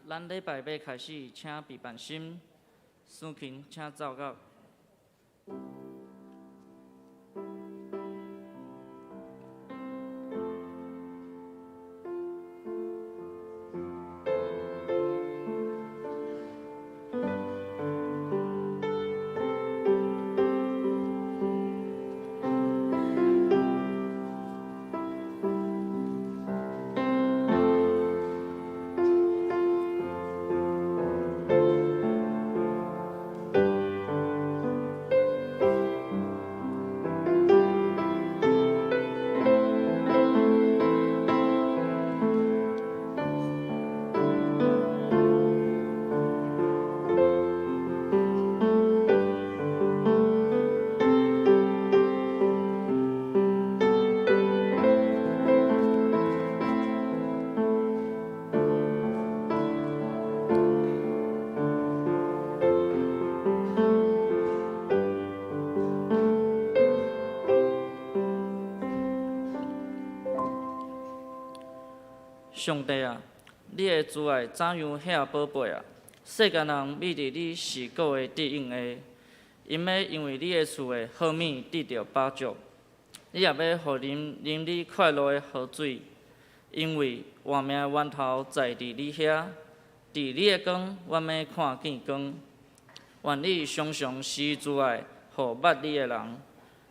咱礼拜要开始，请备办心，事情请走到。上帝啊，你的慈爱怎样遐宝贝啊？世间人秘伫你是果的得用的，因要因为你的厝的好物得到饱足。你也要互啉你快乐的河水，因为活命的源头在伫你遐。伫你的光，阮要看见光。愿你常常施慈爱，互捌你的人，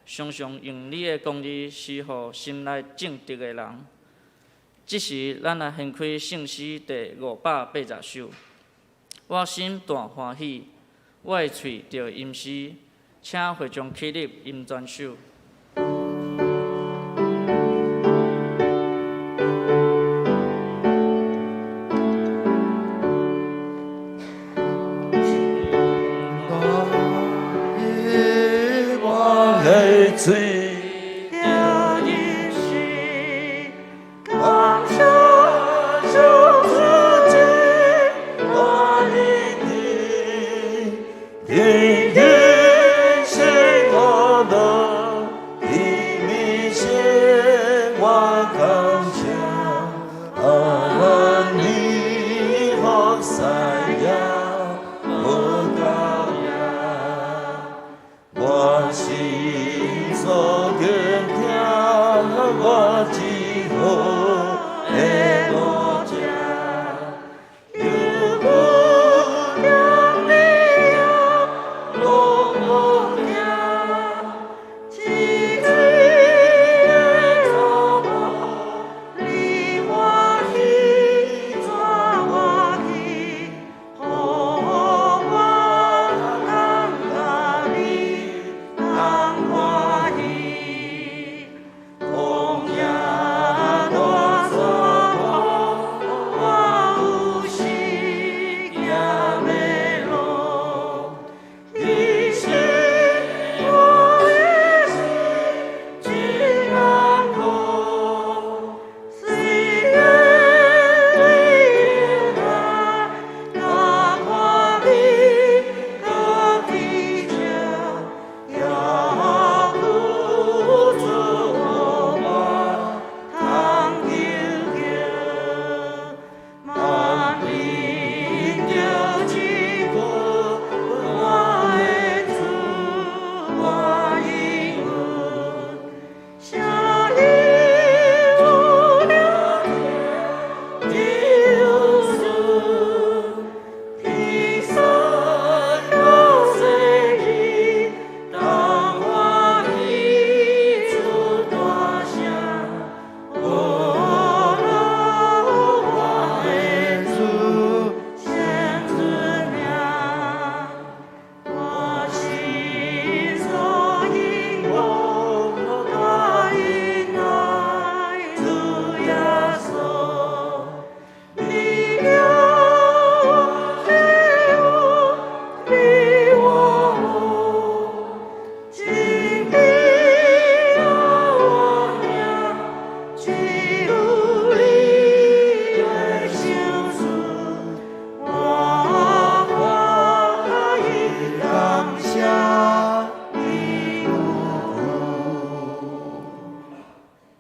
常常用你的公义施互心内正直的人。即时，咱来献开圣诗第580首。我心大欢喜，我的喙着吟诗，请会众起立吟全首。我的嘴。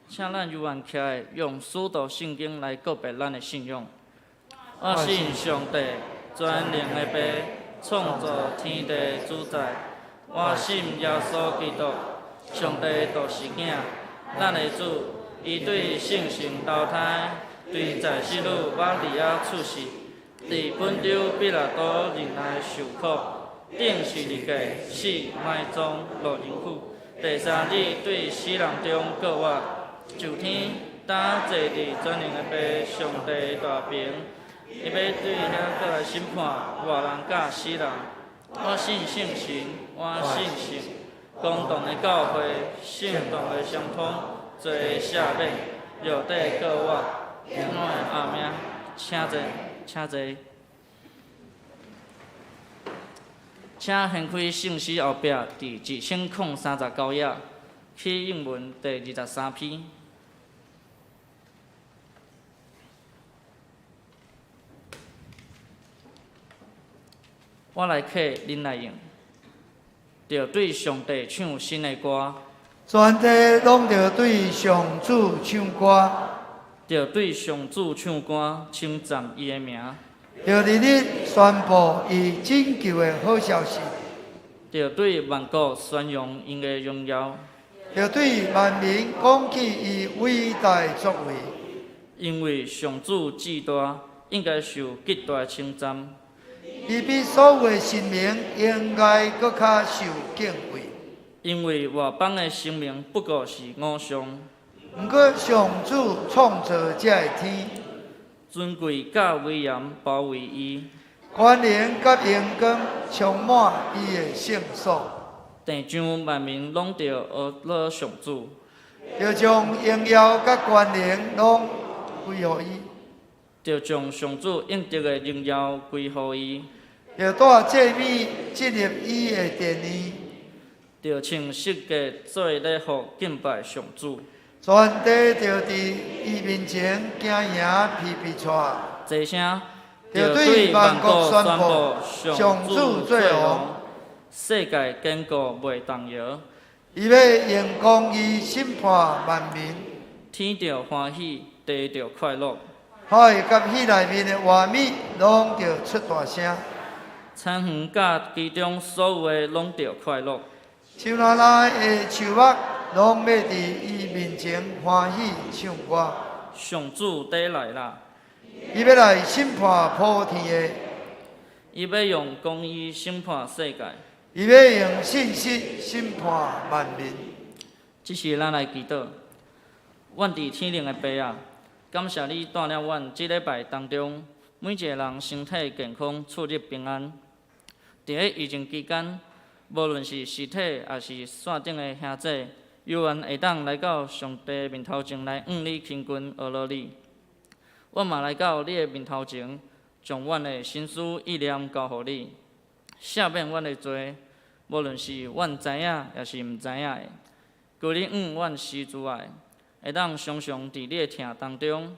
请咱犹原起来，用使徒圣经来告别咱的信仰。我信上帝，全能的爸，创造天地主宰。我信耶稣基督，上帝独生囝，咱的主，伊对圣神投胎，对在世女玛利亚出世，伫本州彼拉多任内受苦，顶十字架死埋葬落人府，第三日对死人中搁活，就天当坐伫全能的爸上帝大边。伊要对遐过来审判活人甲死人。我信圣神，我信神，公道的教会，圣道的相通，罪赦免，肉体各活，永远阿命。请坐，请坐。请掀开圣诗后壁第1039页，起英文第23篇。我来客，恁来用。着对上帝唱新的歌，全体拢着对上主唱歌，着对上主唱歌，称赞伊的名，着日日宣布伊拯救的好消息，着对万国宣扬因的荣耀，着对万民讲起伊伟大作为。因为上主至大，应该受极大的称赞。伊比所有的神明应该搁较受敬畏，因为外邦的生命不过是偶像，毋过上主创造这个天，尊贵甲威严包围伊，权能甲荣光充满伊的圣所，地上万民拢着学了上主，要将荣耀甲权能拢归予伊，着将上主应得的荣耀归予伊。要带祭米进入伊的殿里，着穿色格做礼服敬拜上主，全地着伫伊面前行迎皮皮带，这声着对万国宣布上主最王，世界坚固袂动摇，伊要用公义审判万民，天着欢喜，地着快乐，海甲迄内面的活物拢着出大声。田园甲其中所有的拢着快乐，树林内的树木拢要伫伊面前欢喜唱歌。上主得来啦！伊要来审判普天的，伊要用公义审判世界。伊要用信息审判万民。这是咱来祈祷，阮伫天灵的爸啊，感谢你带领阮即礼拜当中每一个人身体健康，出入平安。伫咧疫情期间，无论是实体还是线顶的兄弟，有缘会当来到上帝面头前来向你亲近学罗你。阮嘛来到你的面头前，将阮的心思意念交予你，赦免阮的罪，无论是阮知影也是毋知影的。求你阮施主爱，会当常常伫你的听当中，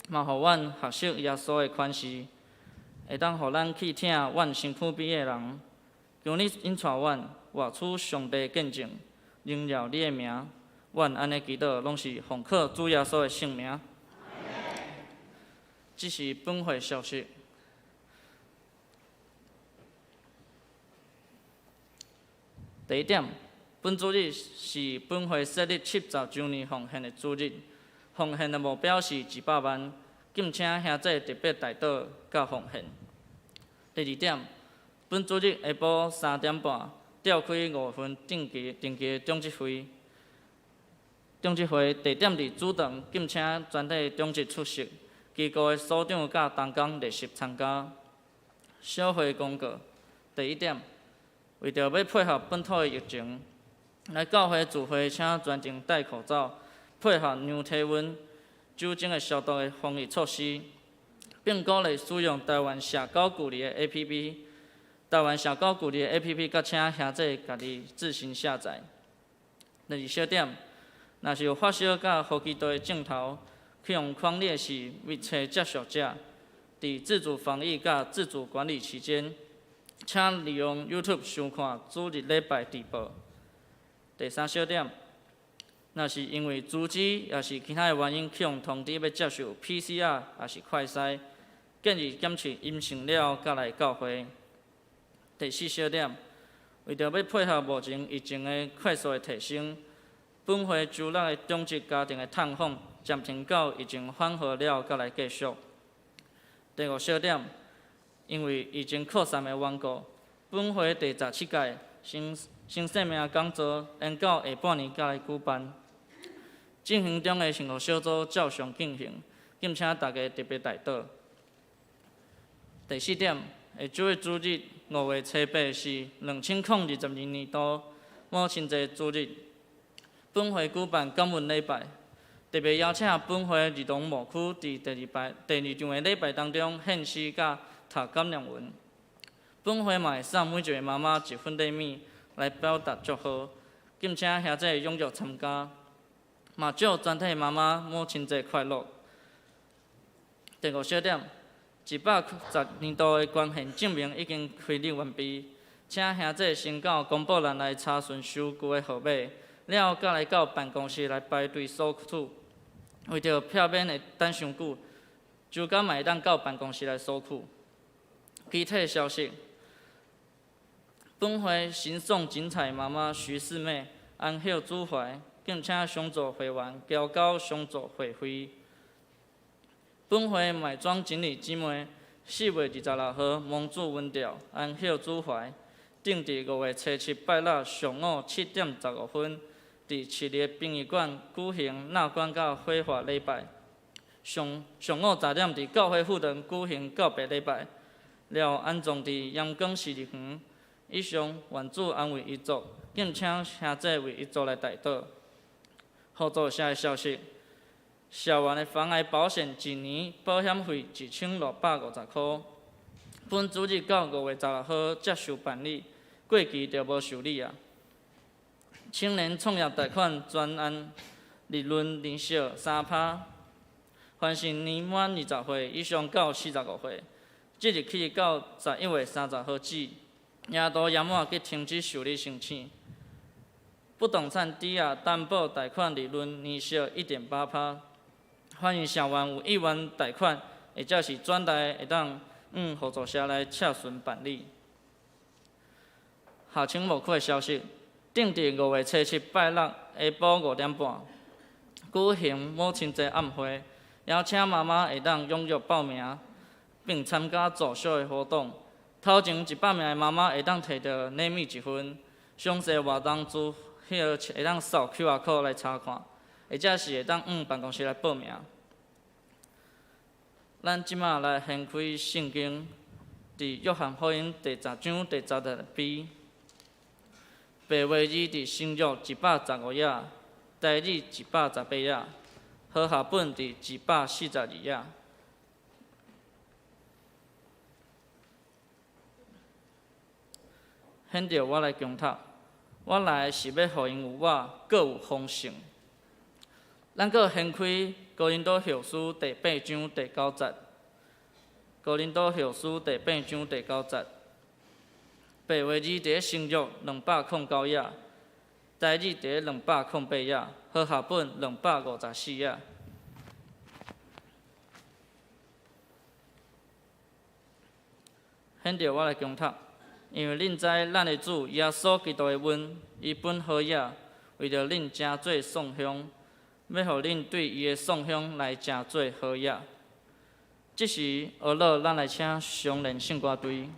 嘛互阮学习耶稣的款式。会当互咱去听阮身躯边的人，求你引带阮活出上帝见证，荣耀你的名。阮安尼祈祷，拢是奉靠主耶稣的圣名。这是本会消息。第一点，本主日是本会设立70周年奉献的主日，奉献的目标是100万。敬请兄弟特别代祷甲奉献。第二点，本主日下晡3点半召开5分定期中执会。中执会地点伫主堂，敬请全体中执出席，机构的所长甲同工列席参加。小会公告：第一点，为着要配合本土的疫情，来教会聚会请全程戴口罩，配合量体温、酒精的消毒的防疫措施，并鼓励使用台湾社交距离的 APP。台湾社交距离的 APP， 甲请兄弟家己自行下载。第二小点，若是有发烧甲呼吸道的症头，去用匡列是密切接触者，伫自主防疫甲自主管理期间，请利用 YouTube 收看主日礼拜直播。第三小点，若是因为资机也是其他的原因，去用通知要接受 PCR 也是快筛，建议检视阴性了，才来教会。第四小点，为着要配合目前疫情的快速的提升，本会周六的中职家庭的探访暂停到疫情缓和了，才来继续。第五小点，因为疫情扩散的缘故，本会第17届新生命讲座延到下半年才来举办。进行中的信徒小组照常进行，敬请大家特别带到。第四点，下周的主日5月初8是2022年度母亲节主日，本会举办感恩礼拜，特别邀请本会儿童牧区伫第二场的礼拜当中献诗甲读感念文。本会嘛会送每一位妈妈1份礼物来表达祝福，敬请兄弟踊跃参加。嘛祝全体妈妈母亲节快乐。第五小点，110年度的捐献证明已经开立完毕，请兄弟先到公布栏来查询收据的号码，了后再来到办公室来排队索取。为着避免会等伤久，就敢嘛会当到办公室来索取。具体消息，本会新送精彩妈妈徐四妹安孝主怀。敬请相助会员交到相助会费。本会买庄经理姊妹4月26号蒙主文调安孝主怀，定伫5月初7拜六上午7点15分，伫市立殡仪馆举行纳棺甲火化礼拜。上午10点伫教会妇堂举行告别礼拜，了安葬伫阳光市立园。以上愿主安慰遗族，敬请兄弟为遗族来代祷。合作社的消息，社员的防癌保险一年保险费1650块，本主日到5月16号接受办理，过期就无受理啊。青年创业贷款专案利润年息3%，凡是年满20岁以上到45岁，即日起到11月30号止，也都严满去停止受理申请。不动产抵押担保贷款利润年息1.8%，欢迎社员有意愿贷款，或者是转贷会当合作社来洽询办理。校青牧区的消息，定伫5月初7拜六下晡5点半举行母亲节暗会，邀请妈妈会当踊跃报名，并参加助小的活动。头前100名的妈妈会当摕到礼物1份，详细活动资会当扫 QR code 来查看，或者是会当办公室来报名。咱即马来掀开圣经，伫约翰福音第10章第16篇。白话字伫新约115页，台语118页，和合本伫142页。显着我来强读。我来是要互因有我，各有丰盛。咱搁掀开哥林多后书第8章第9节。哥林多后书第8章第9节。白话字伫新约209页，台语伫208页，和合本254页。显着我来强读。因为恁知咱的主耶稣基督的恩，伊本好野，为着恁诚做颂香，要互恁对伊的颂香来诚做好野。即时学乐，咱来请常连圣歌队。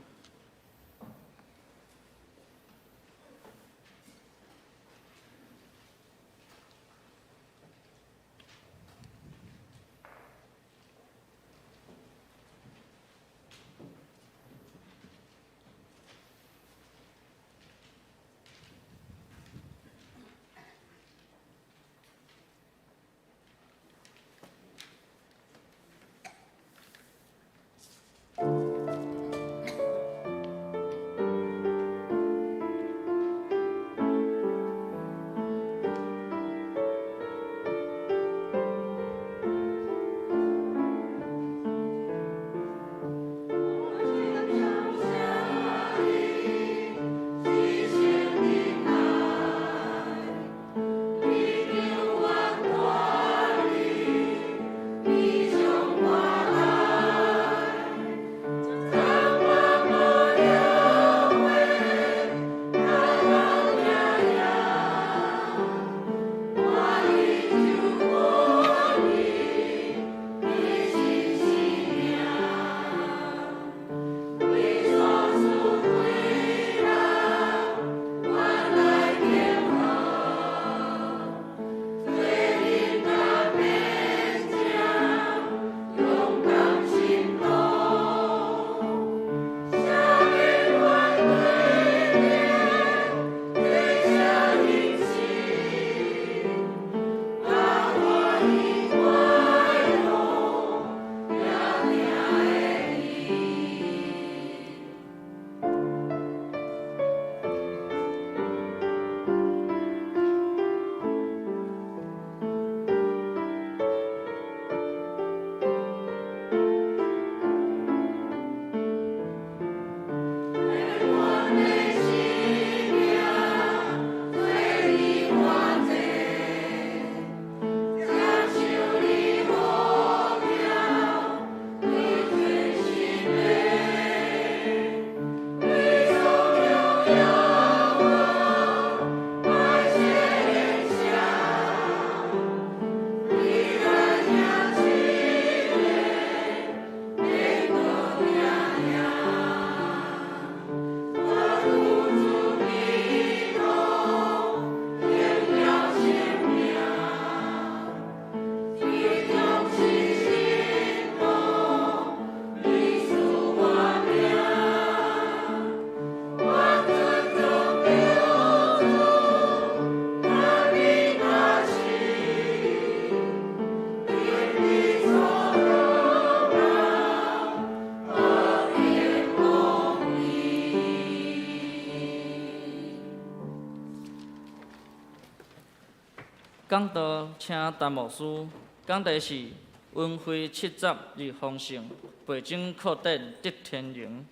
讲道请陈牧师，讲题是温辉七十日丰盛，培种扩展得天荣。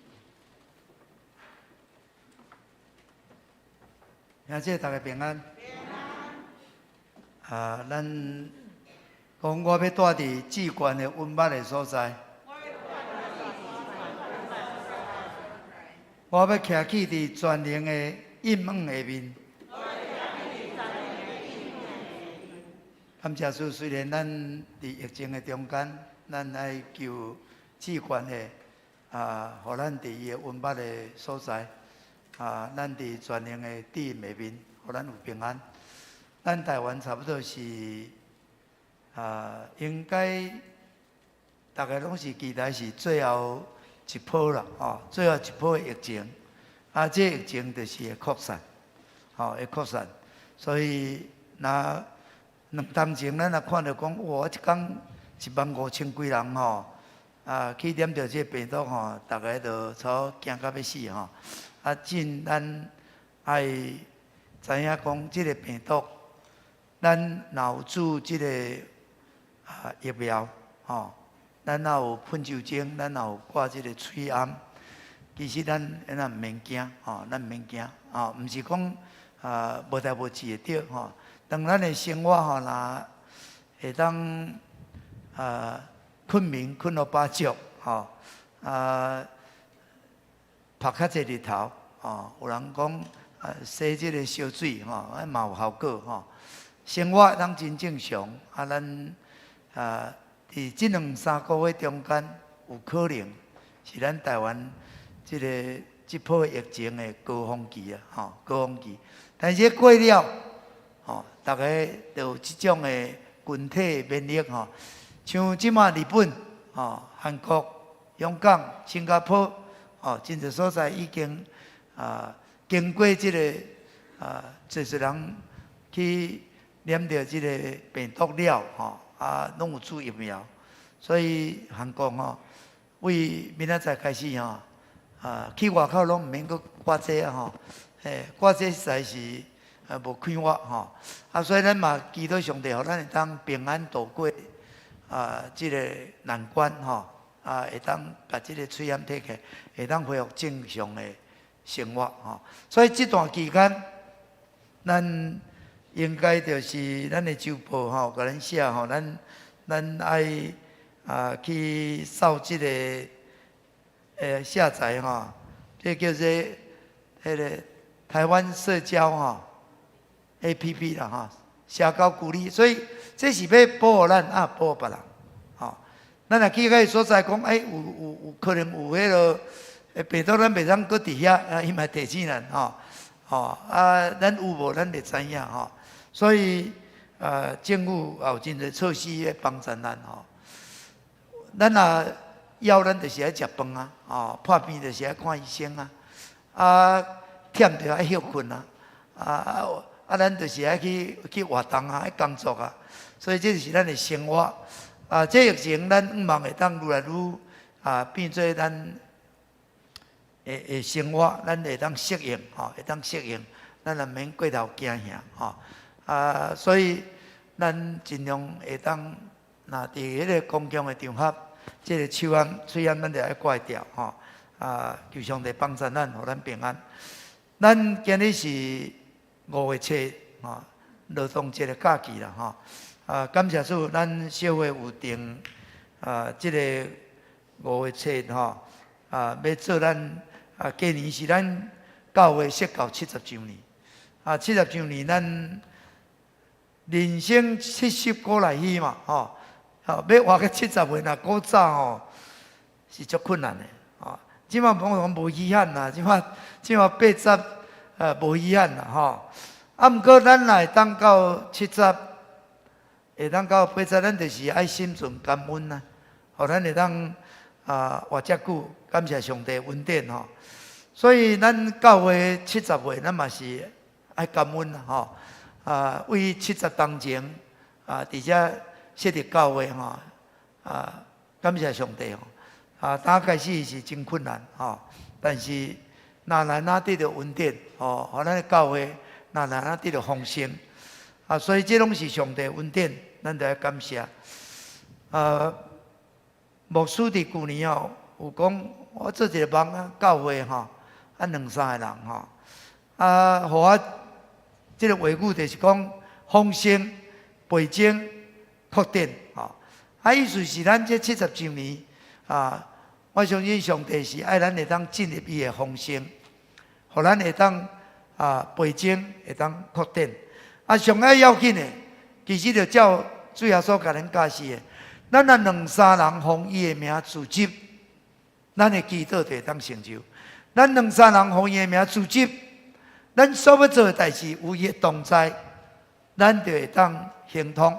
兄姐大家平安。咱讲我要住伫至关的温捌的所在。我要徛起伫全能的阴暗下面。感谢主，虽然咱伫疫情的中间，咱爱求至关的互咱伫伊的温捌的所在，咱伫全能的主下面，互咱有平安。咱台湾差不多是应该大概拢是期待是最后一波啦，最后一波的疫情，这疫情就是会扩散，会扩散。所以那当前咱也看到讲，哇，一天15000几人去染到这病毒大家都超惊到要死真咱爱知影讲，这个病毒，咱若有注这个疫苗咱若有喷酒精，咱若有挂这个喙安，其实咱毋免惊咱毋免惊毋是讲无代无志会着当咱的生活若会当困眠困到饱足晒较济日头有人讲洗这个烧水嘛有效果生活当真正常咱伫这2-3个月中间，有可能是咱台湾这波疫情的高峰期高峰期。但是过了大家都有这种的群体免疫像即马日本韩国、香港、新加坡真侪所在已经经过这个侪人去染到这个病毒了拢有注疫苗，所以韩国为明仔载开始去外口拢毋免阁挂这挂这实在是无快活所以咱嘛祈祷上帝，互咱会当平安度过这个难关会当把这个喙炎摕起，会当恢复正常的生活所以这段期间，咱应该就是咱的周报甲咱写咱爱去扫这个下载这叫做迄个台湾社交APP 啦社交鼓励，所以这是要保护咱保护别人咱若去迄个所在讲有可能有迄个病毒，咱袂当搁伫遐伊嘛提醒咱咱有无咱会知影所以政府也有真侪措施来帮助咱咱若枵咱就是爱食饭破病就是爱看医生忝着爱休困咱就是爱去活动爱工作所以这就是咱的生活这疫情咱希望会当愈来愈变做咱的生活，咱会当适应会当适应，咱也免过头惊吓所以咱尽量会当若伫迄个公共的场合，这个手安嘴安咱就爱挂掉求上帝帮助咱，互咱平安。咱今日是5月7劳动节的假期啦感谢主，咱社会有定这个5月7要做咱今年是咱教会设教70周年70周年，咱人生70过来去嘛要活到70岁，若古早是足困难的即马讲无遗憾啦，即马80无遗憾啦毋过咱若会当到70，会当到80，咱就是爱心存感恩啦，互咱会当活遮久，感谢上帝恩典所以咱教会70岁，咱嘛是爱感恩啦为70当前伫遮设立教会感谢上帝刚开始是真困难但是哪得到恩典互咱的教会哪得到丰盛所以这拢是上帝恩典，咱就要感谢。牧师伫旧年有讲，我做一个梦啊，教会2、3个人互我这个话语就是讲丰盛、倍增、扩展意思是咱这70周年我相信上帝是爱咱会当进入伊的丰盛，互咱会当倍增，会当扩展。上爱要紧的，其实就照主耶稣甲咱教示的，咱2、3人奉伊的名组织，咱的祈祷就会当成就。咱2、3人奉伊的名组织，咱所要做的代志有伊的同在，咱就会当行通，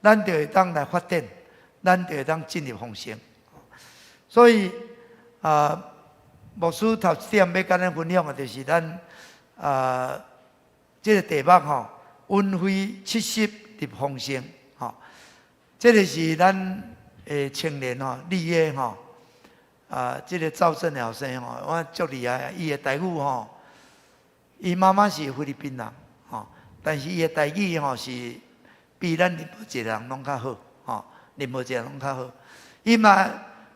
咱就会当来发展，咱就会当进入丰盛。所以牧师头一点要跟咱分享的，就是咱这个题目恩惠70入丰盛这个是咱的青年立业这个赵正老师我足厉害，伊的台语伊妈妈是菲律宾人但是伊的台语是比咱任何一个人拢较好任何一个人拢较好。伊嘛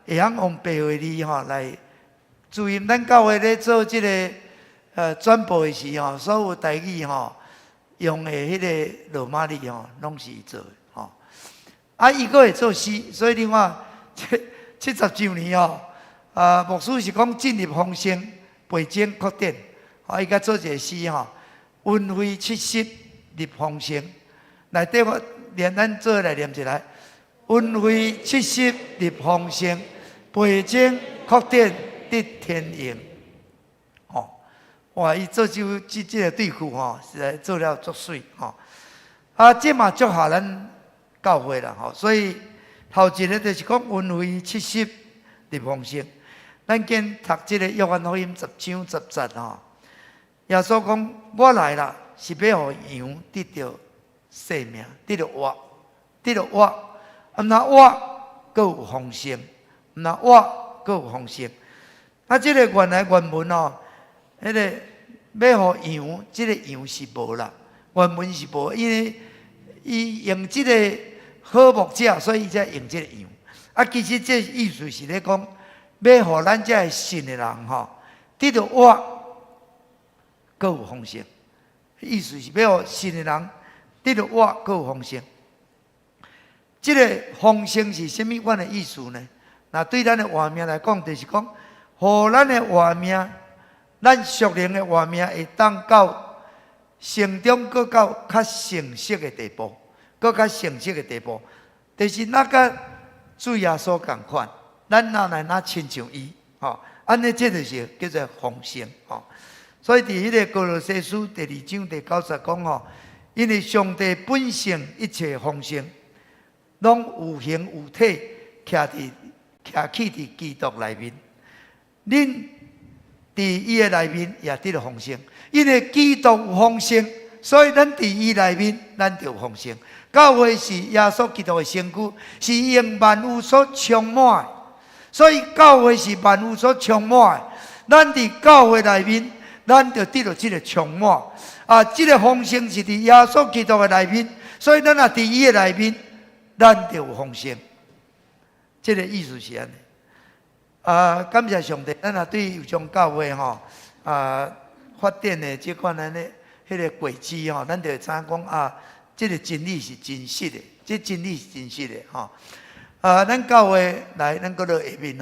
会晓用白话字来注意，咱教会咧做这个转播的时所有台语用的迄个罗马字拢是伊做的伊阁会做诗，所以你看70周年牧师是讲进入丰盛、倍增、扩展伊甲做一个诗恩惠70入丰盛。内底我连咱做来念一来，恩惠70入丰盛，倍增扩展得天荣。哇！伊做这个对句实在做了足水这嘛足合咱教会啦所以头一个就是讲恩惠70入丰盛。咱今读这个约翰福音10章10节耶稣讲：我来啦，是要予羊得到生命，得到活，得到活。毋那活，阁有丰盛；毋那活，阁有丰盛。这个原来原文迄个要予羊，这个羊是无啦，原文是无，因为伊用这个好牧者，所以伊才用这个羊。其实这意思是咧讲，要互咱这个信的人得到活，阁有丰盛。意思是要互信的人得到活，阁有丰盛。这个丰盛是什么款的意思呢？那对咱的活命来讲，就是讲，互咱的活命，咱属灵的活命会当到成长，搁到较成熟的地步，搁较成熟的地步，就是那个主耶稣同款，咱哪来哪亲像伊安尼这就是叫做丰盛所以伫迄个歌罗西书第2章第9节讲因为上帝本性一切丰盛。拢有形有体，徛起伫基督内面。恁伫伊的内面也得到丰盛，因为基督有丰盛，所以咱伫伊内面，咱就有丰盛。教会是耶稣基督的身躯，是用万物所充满的，所以教会是万物所充满的。咱伫教会内面，咱就得到这个充满这个丰盛是伫耶稣基督的内面，所以咱也伫伊的内面。咱就有丰盛，这个意思是安尼。感谢上帝，咱也对有种教会发展的这款的迄个轨迹咱就会知影讲这个真理是真实的，这真理是真实的咱教会来，咱搁落下面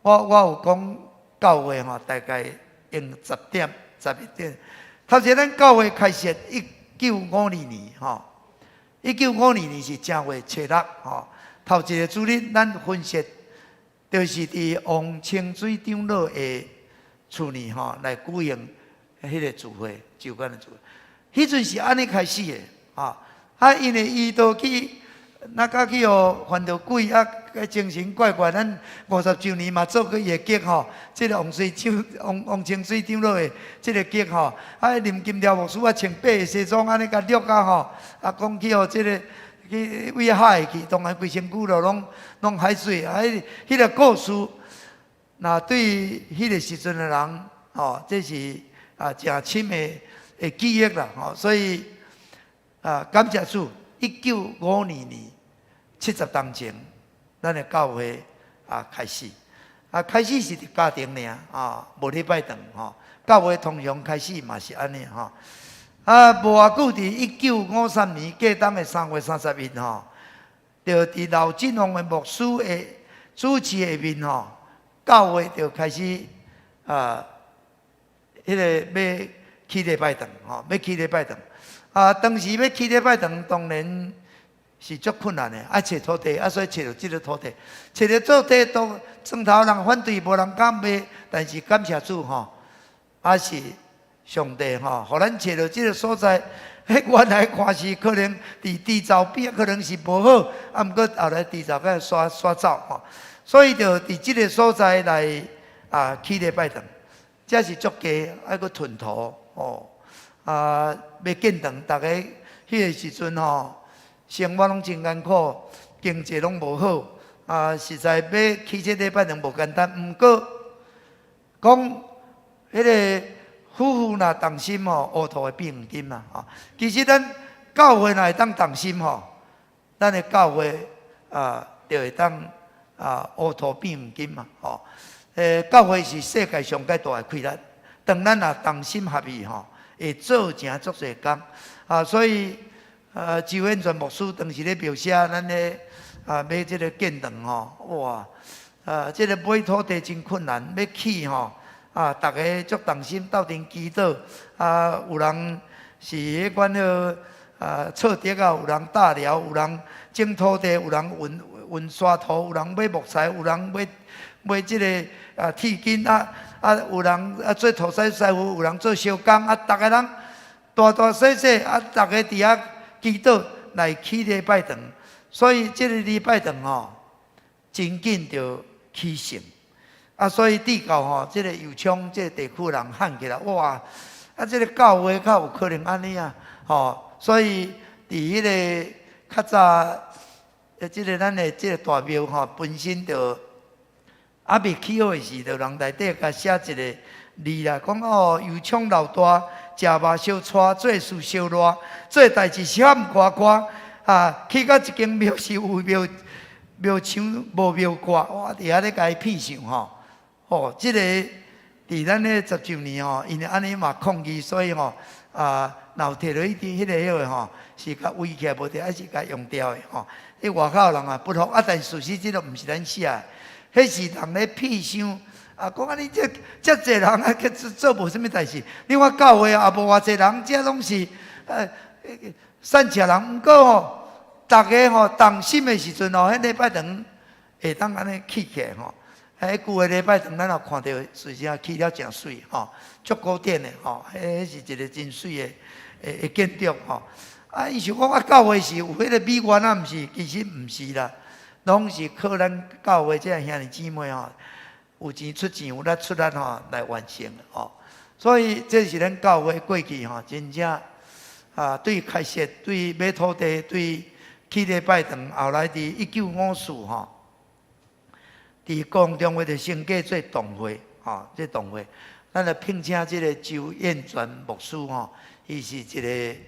我有讲教会大概用10点、11点。头先咱教会开设1952年1952年是正月初6头一个主日咱分析，就是伫王清水长老的厝里来举行迄个聚会，就关的聚会。迄阵是安尼开始的因为伊都去去犯着鬼精神怪怪，咱50周年嘛做过伊的节这个王清水长老的这个节林金条牧师穿白的西装，安尼甲掠讲去这个去喂海去，当然规身躯就拢海水迄个故事，那对迄个时阵的人这是真深的记忆啦所以感谢主，1952年70当前，咱的教会开始，开始是伫家庭尔，无咧拜堂吼。教会通常开始嘛是安尼吼。无偌久伫1953年过冬的3月30日吼，就伫老振宏的牧师的主持下面吼，教会就开始迄个要起礼拜堂吼，要起礼拜堂。当时要起礼拜堂，当然是足困难的，找土地，所以找到这个土地，找到土地都庄头人反对，无人敢买，但是感谢主吼，是上帝吼，互咱找到这个所在。原来看是可能伫地槽边，可能是无好，毋过后来地槽甲刷走吼，所以就伫这个所在来起礼拜堂，这是足家还佫屯土吼。要建堂，大家迄个时阵吼，生活拢真艰苦，经济拢无好，实在要起这礼拜堂无简单。毋过讲迄个夫妇若动心吼，乌土会变黄金嘛吼。其实咱教会若会当动心吼，咱的教会就会当乌土变黄金嘛吼。教会是世界上界大的亏力，当咱若动心合意吼。会做成足侪工，所以周远全牧师当时咧描写咱咧买这个建堂吼，哇，这个买土地真困难，要起吼，大家足同心斗阵祈祷，有人是迄款错竹有人搭寮，有人种土地，有人运沙土，有人买木材，有人买这个铁筋有人做土师傅，有人做小工，大家人大大小小，大家伫遐祈祷来起礼拜堂，所以这个礼拜堂吼，真紧就起成，所以地教吼，这个油厂这个地区人喊起来，哇，这个教会较有可能安尼吼，所以伫迄个较早，这个咱的这个大庙吼，本身就。未起好的时，就人内底甲写一个字啦，讲油厂老大，食肉烧菜，做事烧热，做代志少毋夸夸，去到一间庙是有庙墙无庙挂，哇！伫遐咧甲伊骗上吼，即个伫咱咧10周年吼，因为安尼嘛抗议，所以若有摕落迄个吼，是甲围起来无得，还是甲用掉的吼。迄外口人不服，但事实即个毋是咱写的。迄是人咧骗想，讲你遮济人去做无啥物代志。你看教会也无偌济人，遮拢是善车人。毋过吼，大家吼动心的时阵吼，迄礼拜堂会当安尼起起来吼。迄旧的礼拜堂，咱也看到随时起了真水吼，足古典的吼，迄是一个真水的建筑吼。伊想讲教会是有迄个美观毋是？其实毋是啦。拢是靠咱教会这兄弟姊妹吼，有钱出钱，有力出力吼来完成的吼。所以这是咱教会过去吼，真正对开设、对买土地、对起礼拜堂，后来伫1954吼，伫高雄中会的升格做堂会吼，这堂会，咱就聘请这个周燕全牧师吼，伊是一个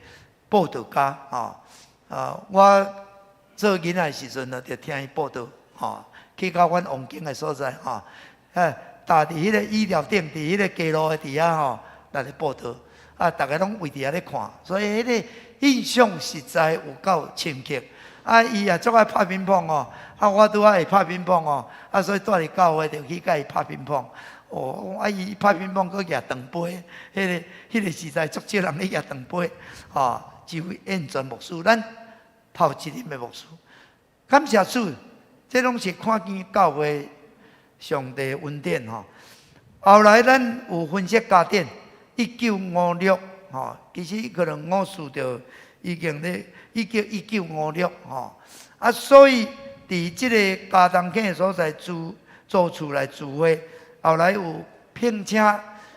报道家吼，我。做囡仔时阵呢，就听伊报道，去到阮王景的所在，搭伫迄个医疗顶，伫迄个街路的底下来咧报道，大家拢围伫遐咧看，所以迄个印象实在有够深刻。伊也足爱拍乒乓我拄仔会拍乒乓所以住伫教会就去甲伊拍乒乓。伊拍乒乓佫举长杯，迄个实在足少人咧举长杯，就燕全牧师咱。泡一啉的牧师，感谢主，这拢是看见教会上帝恩典吼。后来咱有分析家典，1956其实可能54就已经咧1956所以伫即个家当坑的所在做厝来聚会，后来有聘请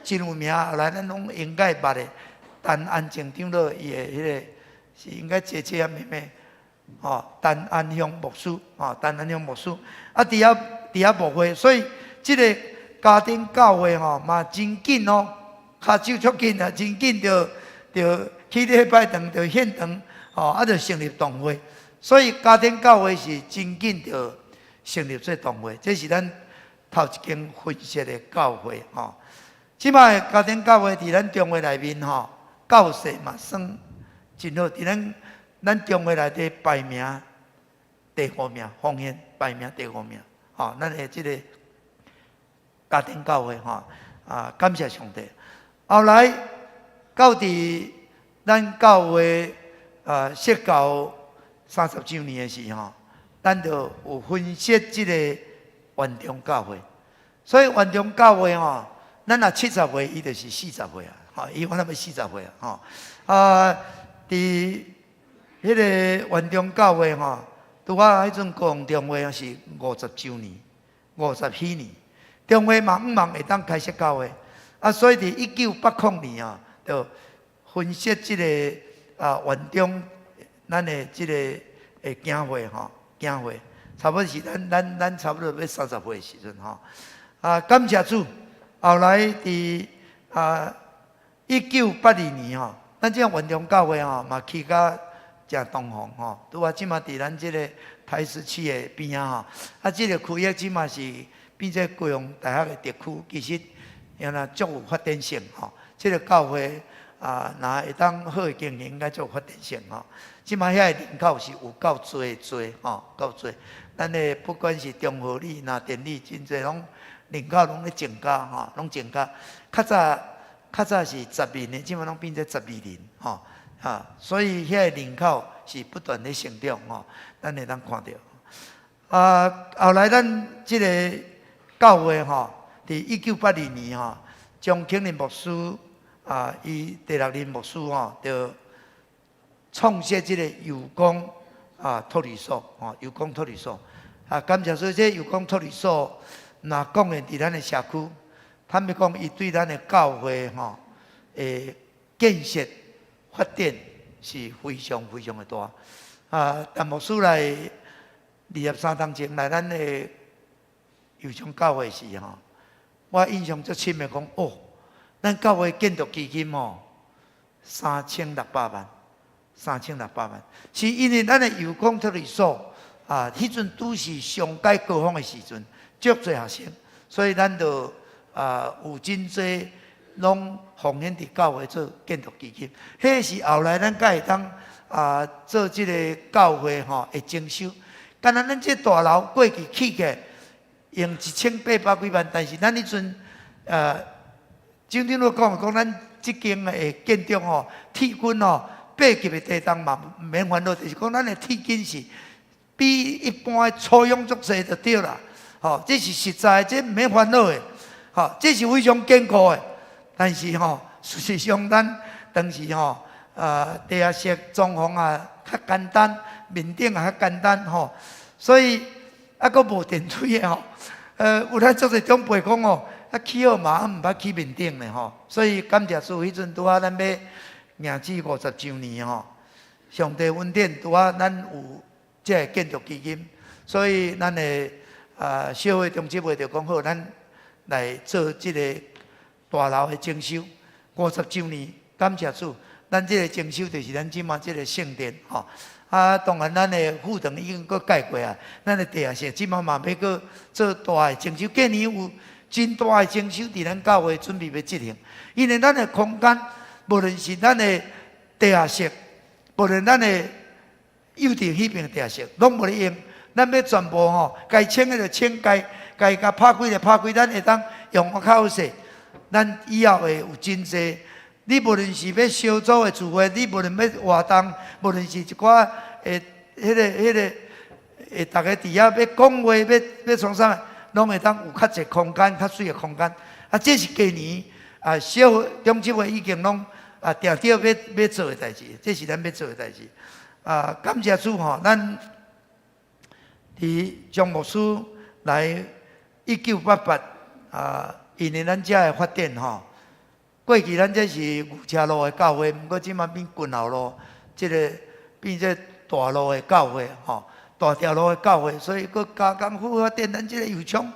真有名，后来咱拢应该捌的，陈安静长老伊的迄个是应该姐姐妹妹。陈安香牧师，陈安香牧师，伫遐牧会，所以即个家庭教会嘛真紧骹手足紧真紧就起礼拜堂就献堂，就成立堂会。所以家庭教会是真紧就成立做堂会，这是咱头一间分析的教会即摆家庭教会伫咱中会内面教势嘛算真好，伫咱中会内底排名第5名，奉献排名第5名。咱的这个家庭教会感谢上帝。后来到伫咱教会设教30周年的时候，咱就有分设这个园中教会。所以园中教会咱若70岁，伊就是40岁伊原来要40岁伫迄个园中教会拄啊，迄阵高雄中会是50周年，57年，中会嘛5会当开设教会所以伫1980年就分设这个园中咱的这个教会教会，差不多是咱差不多要30岁的时阵感谢主。后来伫1982年咱这样园中教会嘛起甲真东方拄啊，即马伫咱这个台17的边这个区域即马是变做高雄大学的特区，其实原来足有发展性这个教会若会当好的经营，应该足有发展性即马遐的人口是有够多够多。咱的不管是中和里、电力，真侪拢人口拢咧增加拢增加。较早是10人的，即马拢变做12人所以遐的人口是不断咧成长咱会当看到。后来咱这个教会伫1982年张庆林牧师伊第6任牧师就创设这个有功托儿所有功托儿所感谢说这有功托儿所，若讲的伫咱的社区，坦白讲，伊对咱的教会建设发展是非常非常的大但牧师来23当前来咱的有功教会时我印象最深的讲咱教会建筑基金3600万，3600万，是因为咱的有功托儿所迄阵拄是上界高峰的时阵，足侪学生，所以咱就有真侪拢奉献伫教会做建筑基金。迄是后来咱才会当做即个教会的征收。敢若咱这大楼过去起起用1800几万，但是咱迄阵正经都讲咱即间的建筑铁筋8级的地动嘛免烦恼，就是讲咱的铁筋是比一般的粗用足济就对啦。这是实在，这免烦恼的。这是非常坚固的。但是事实上咱当时地下室装潢较简单，面顶较简单所以阁无电梯的有咱足侪长辈讲起好嘛，毋捌起面顶的所以感谢主，迄阵拄啊，咱要迎至50周年上帝恩典拄啊，咱有这个建筑基金，所以咱的社会中心会就讲好，咱来做这个大楼的征收50周年，感谢主，咱这个征收就是咱即马这个圣殿当然咱的副堂已经搁改过咱的地下室即马嘛要搁做大的征收，过年有真大的征收伫咱教会准备要执行，因为咱的空间，无论是咱的地下室，无论咱的幼稚园迄边的地下室，拢无咧用，咱要全部该清的就清，该甲拍开就拍开，咱会当用较好势。咱以后会有真济，你无论是要小组的聚会，你无论要活动，无论是一寡迄个大家伫遐要讲话，要创啥，拢会当有较济空间，较水的空间。这是今年小中级会已经拢定定要做的代志，这是咱要做的代志。感谢主咱伫张牧师来1988因为咱遮的发展过去咱这是牛车路的教会，不过即马变军后路，这个变做大路的教会大条路的教会，所以佮加工复发展咱这个油厂，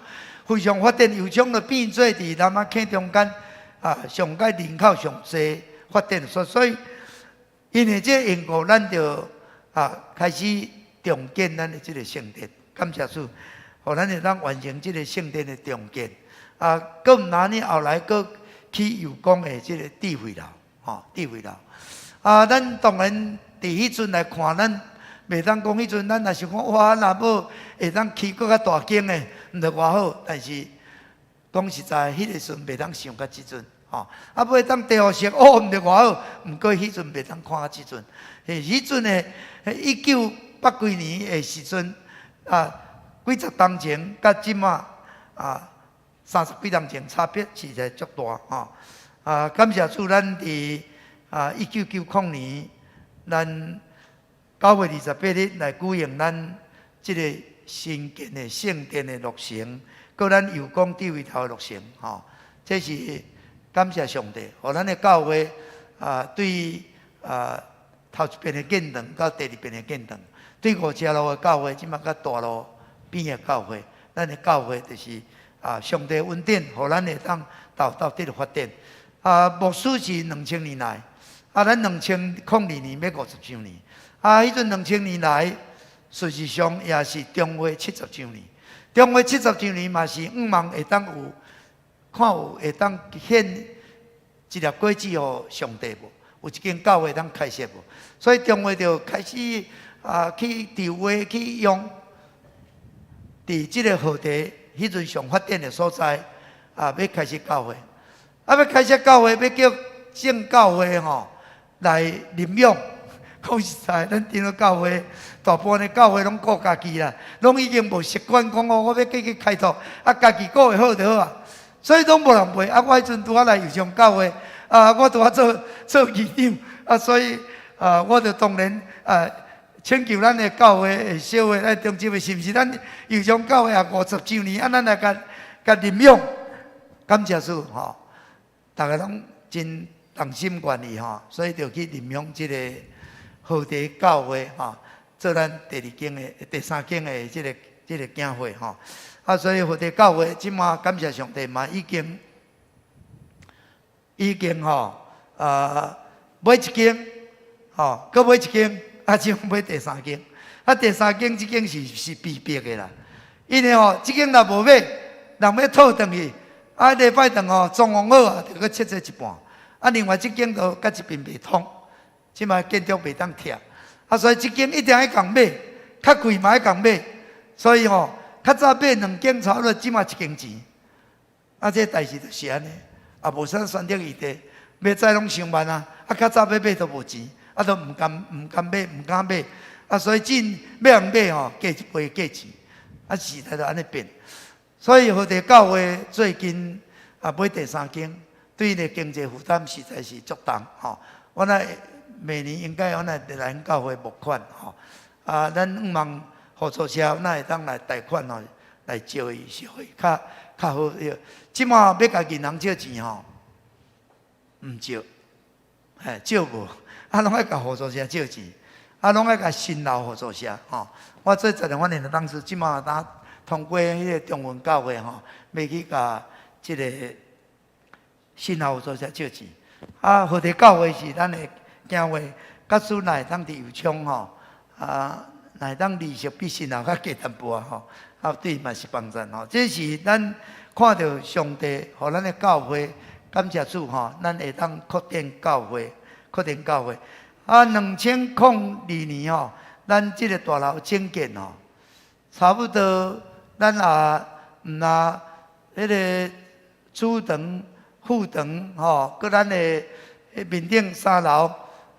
非常发展油厂就变做伫南仔坑中间上界人口上济发展所以因为这个缘故，咱就开始重建咱的这个圣殿。感谢主，互咱会当完成这个圣殿的重建。搁毋拿呢后来搁去油工的这个智慧楼，智慧楼。咱当然伫迄阵来看，咱袂当讲迄阵，咱若想讲哇，若要会当起搁较大间的，毋着偌好。但是讲实在，迄个时阵袂当想到即阵，要当地下室，毋着偌好。毋过迄阵袂当看到即阵，迄阵的1980年的时阵，几十当前，甲即马30几当前差别实在足大，感谢主，咱伫1990年，咱9月28日来举行咱即个新建的圣殿的落成，搁咱油工智慧头的落成，这是感谢上帝，互咱的教会对头一遍的建堂到第二遍的建堂，对5车路的教会，即马甲大路边的教会，咱的教会就是上帝恩典，互咱会当到这个发展。牧师是2000年来，咱2002年要50周年，迄阵2000年来，事实上也是中华70周年。中华70周年嘛是望会当有，看有会当献一粒果子予上帝无？有一间教会当开设无？所以中华就开始去调话去用，伫即个河地迄阵上发展的所在，要开始教会。要开设教会，要叫正教会来领养。讲实在，咱顶个教会，大部分的教会拢顾家己啦，拢已经无习惯讲我要继续开拓，家己顾会好就好啊。所以拢无人陪。我迄阵拄来油上教会，我拄做议长，所以我就当然请求咱的教会小会中心的，是毋是咱油上教会50周年，咱来甲领养，感谢主大家拢真同心愿意所以就去领养这个河地教会做咱第3间的这个教会所以河地教会即马感谢上帝嘛，已经买一间搁买一间，即买第3间，第3间即间是必备的啦，因为即间若无买，人要套转去。礼拜堂装潢好就搁切一半。另外即间就甲一边袂通，即摆建筑袂当拆。所以即间一定要共买，较贵嘛要共买。所以较早买2间差不多，即摆1间钱。这代志就是安尼，无啥选择余地，买再拢上万较早要买都无钱，都毋敢买，毋敢买。所以真要人买价一倍价钱，时代就安尼变。所以河地教会最近买第3间，对伊的经济负担实在是足重我每年应该来咱教会募款咱望合作社会当来贷款来借伊小会较好。即马要甲银行借钱毋借，借无，拢爱甲合作社借钱，拢爱甲新老合作社我做12年的当时，即马通过迄个中文教会要去甲即个新老合作社借钱。河地教会是咱的教会，甲主来当伫油厂来当利息比新老较低淡薄对嘛是帮衬这是咱看到上帝互咱的教会，感谢主咱会当扩展教会2002年咱即个大楼整建差不多。咱毋若迄个主堂、副堂搁咱的面顶3楼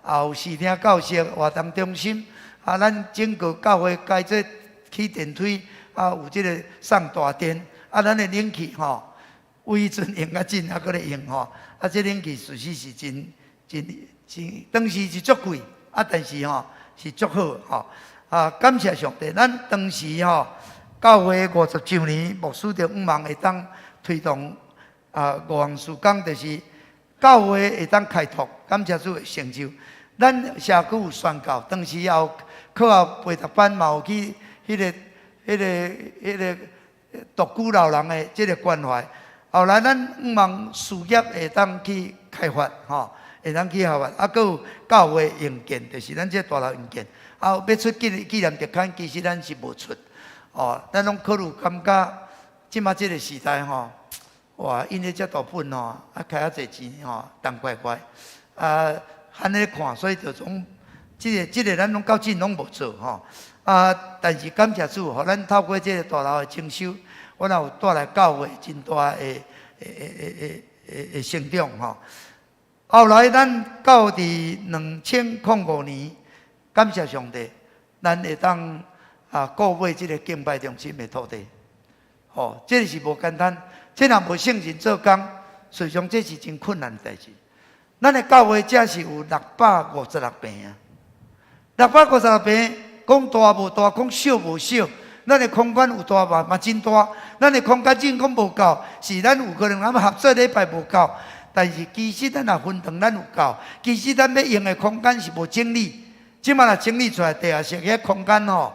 也有视听教室、活动中心咱整个教会改做起电梯有即个送大电咱的冷气有迄阵用真搁咧用这冷气事实是真，当时是足贵但是是足好感谢上帝，咱当时教会50周年，牧师就望会当推动5项事工，就是教会会当开拓，感谢主的成就。咱社区有宣告，当时也有课后培读班嘛有去迄个独居老人的这个关怀。后来咱望事业会当去开发会当去开发，搁有教会营建，就是咱这大楼营建。啊，要出纪念特刊，其实咱是无出。哦，咱拢考虑感觉，即马即个时代吼，哇，印了遮大本吼，啊，开遐侪钱吼，重怪怪。啊，安尼看，所以就从即个咱拢到今拢无做吼。啊，但是感谢主，互咱透过即个大楼的清修，我也有带来教会真大的成长吼。后来咱到伫2005年，感谢上帝，咱会当购买即个敬拜中心的土地。哦，这是无简单，这若无圣人做工，实际上这是真困难的代志。咱的教会只是有656平啊，656平，讲大无大，讲小无小。咱的空间有大嘛真大，咱的空间真讲无够，是咱有可能咱合作礼拜无够。但是其实咱若分堂，咱有够。其实咱要用的空间是无整理，即马若整理出来，地下室遐空间吼，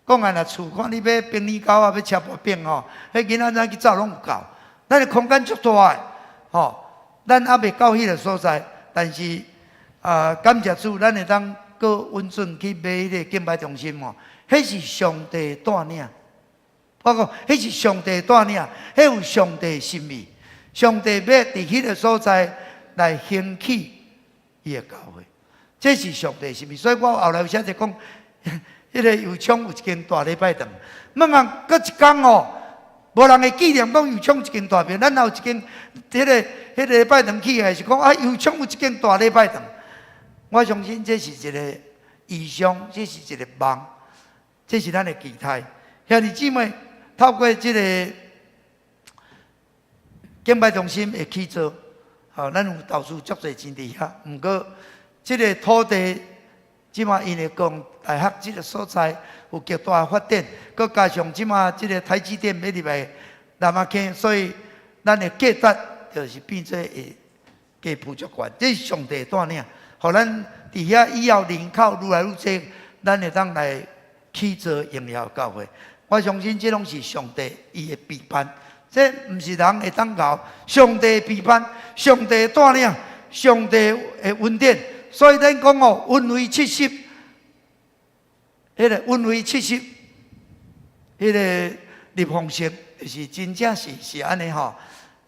讲若厝看你要冰泥狗啊，要车薄饼吼，迄囡仔怎去走拢有够。咱的空间足大的，咱还未到迄个所在，但是感谢主，咱会当过温顺去买迄个敬拜中心吼，迄是上帝带领。包括迄是上帝带领，迄有上帝的心意。上帝要伫迄个所在来兴起伊的教会，这是上帝的心意。所以我后来有写者讲，迄个油厂有一间大礼拜堂，问啊，搁一天哦，无人会纪念讲油厂一间大庙，咱也有一间迄个礼拜堂起来是讲啊，油厂有一间大礼拜堂。我相信这是一个意象，这是一个梦，这是咱的期待。兄弟姊妹，透过这个敬拜中心的起造，咱有投资足侪钱伫遐。毋过，这个土地，即马因为讲大学这个所在有极大发展，佮加上即马这个台积电要入来南亚坑，所以咱的价值就是变做会加铺足悬。这是上帝带领，互咱伫遐以后人口愈来愈多，咱会当来起造荣耀教会。我相信这拢是上帝伊的备办。这毋是人会当搞，上帝批判，上帝带领，上帝的恩典。所以咱讲哦，恩为70，迄个恩为70，迄个立方式就是真正是安尼吼。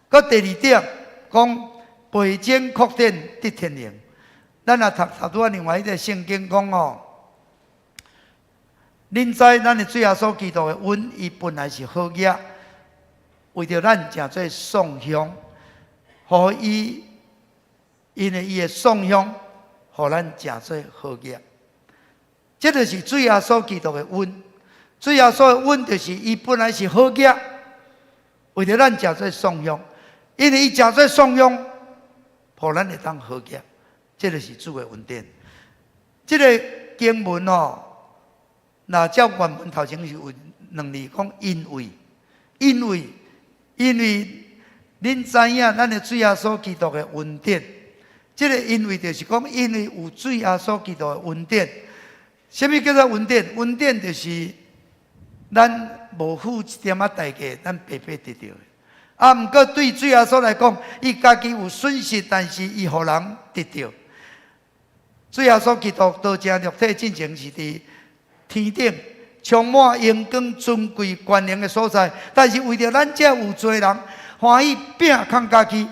佮第二点讲，培正扩展得天灵。咱也读另外一个圣经讲哦，恁知咱的主耶稣基督的恩，伊本来是好业。为着咱诚做送香，互伊，因为伊的送香，互咱诚做好业。这就是主耶稣基督的恩。主耶稣的恩就是伊本来是好业，为着咱诚做送香，因为伊诚做送香，互咱会当好业。这就是主的恩典。这个经文哦，那照原文头前是有2字讲因为恁知影咱的主耶稣基督的恩典，这个因为就是讲，因为有主耶稣基督的恩典。什么叫做恩典？恩典就是咱无付一点仔代价，咱白白得到的。毋过对主耶稣来讲，伊家己有损失，但是伊互人得到。主耶稣基督道成肉体进前是伫天顶。充满荣光、尊贵、权能的所在，但是为着咱这有罪人，欢喜拼扛家己，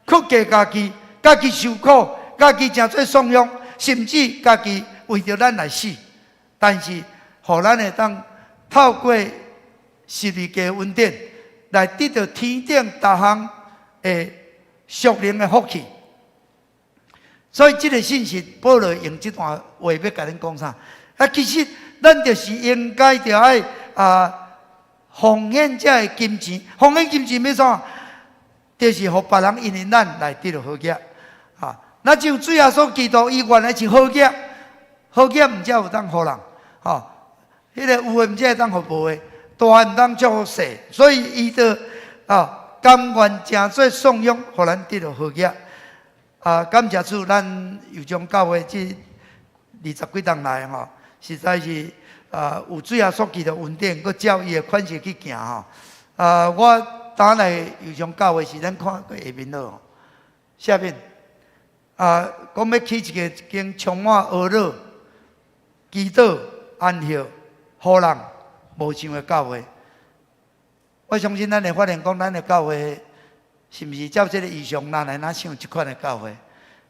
屈价家己，家己受苦，家己诚做送香，甚至家己为着咱来死。但是，互咱会当透过十字架恩典，来得到天顶逐项的属灵的福气。所以，这个信息，保罗用这段话要甲恁讲啥？其实。咱就是应该着爱奉献这个金钱，奉献金钱要啥？就是互别人因为咱来得到好业那只有主耶稣基督伊原来是好业，好业毋才有当互人迄个有的毋才会当互无的，大汉毋当祝福小，所以伊就甘愿诚做颂扬，互咱得到好业感谢主，咱有将教会这20几年来实在是有主耶稣基督恩典，佮照伊的款式去行我当来有将教会是咱看过下面咯，下面讲要起一间充满鹅肉祈祷、安息、好人，无像的教会。我相信咱会发现讲，咱的教会是毋是照这个意象，哪来哪像这款的教会？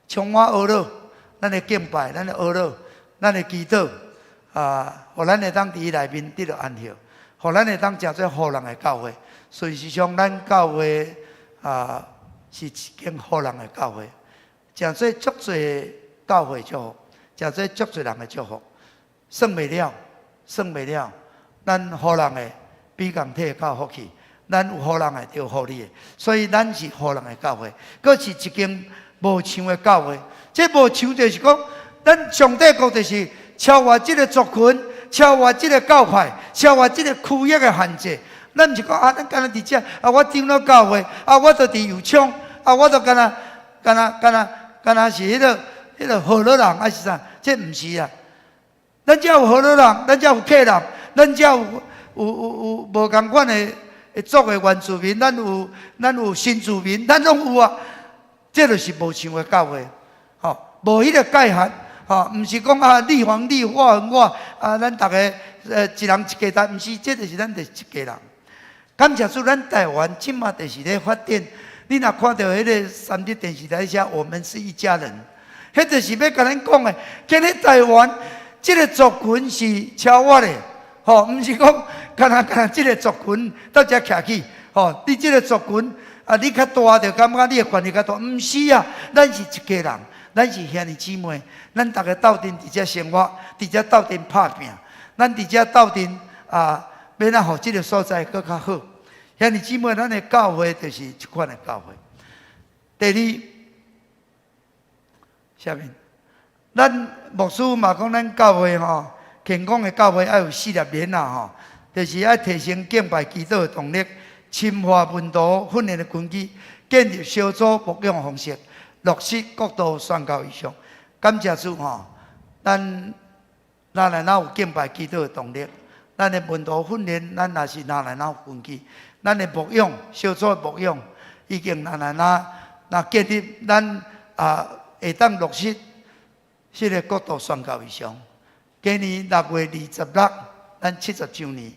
充满恶乐，咱的敬拜，咱的恶乐，咱的祈祷，互咱会当伫伊内面得到安息，互咱会当诚做好人的教会。所以实上，咱教会是一间好人的教会，诚做足侪教会祝福，诚做足侪人的祝福，算袂了，算袂了。咱好人的比共体较福气，咱有好人的就有福利的，所以咱是好人的教会，佫是一间无像的教会。这无像就是讲，咱上帝国就是超越这个族群，超越这个教派，超越这个区域的限制。咱毋是讲咱干那伫遮我长老教会我就伫油厂我就干那是迄个好老人是啥？这毋是啊！咱遮有好老人，咱遮有客人，咱遮有无共款的族的原住民，咱有新住民，咱拢有啊。这就是无像的教会，无迄个界限，毋是讲你还你，我还我，咱逐个一人一家担，毋是，这就是咱第一家人。感谢主，咱台湾即马就是咧发展。你若看到迄个3立电视台写“我们是一家人”，迄就是要甲咱讲的。今日台湾这个族群是超越的，毋是讲干那这个族群到遮徛起，你这个族群你较大就感觉你的权力较大，毋是啊，咱是一家人，咱是兄弟姊妹，咱大家斗阵伫遮生活，伫遮斗阵拍拼，咱伫遮斗阵要咱互这个所在更较好。兄弟姊妹，咱的教会就是这款的教会。第二，下面，咱牧师嘛讲，咱教会健康的教会要有4粒连就是要提升敬拜祈祷的动力，深化门徒训练的根基，建立小组牧养方式，落实国度宣教意向。感谢主咱来有敬拜祈祷的动力。咱的门徒训练，咱也是哪来有根基；咱的牧养小组的牧养，已经哪建立，咱会当落实这个国度宣教意向。今年6月26，咱70周年，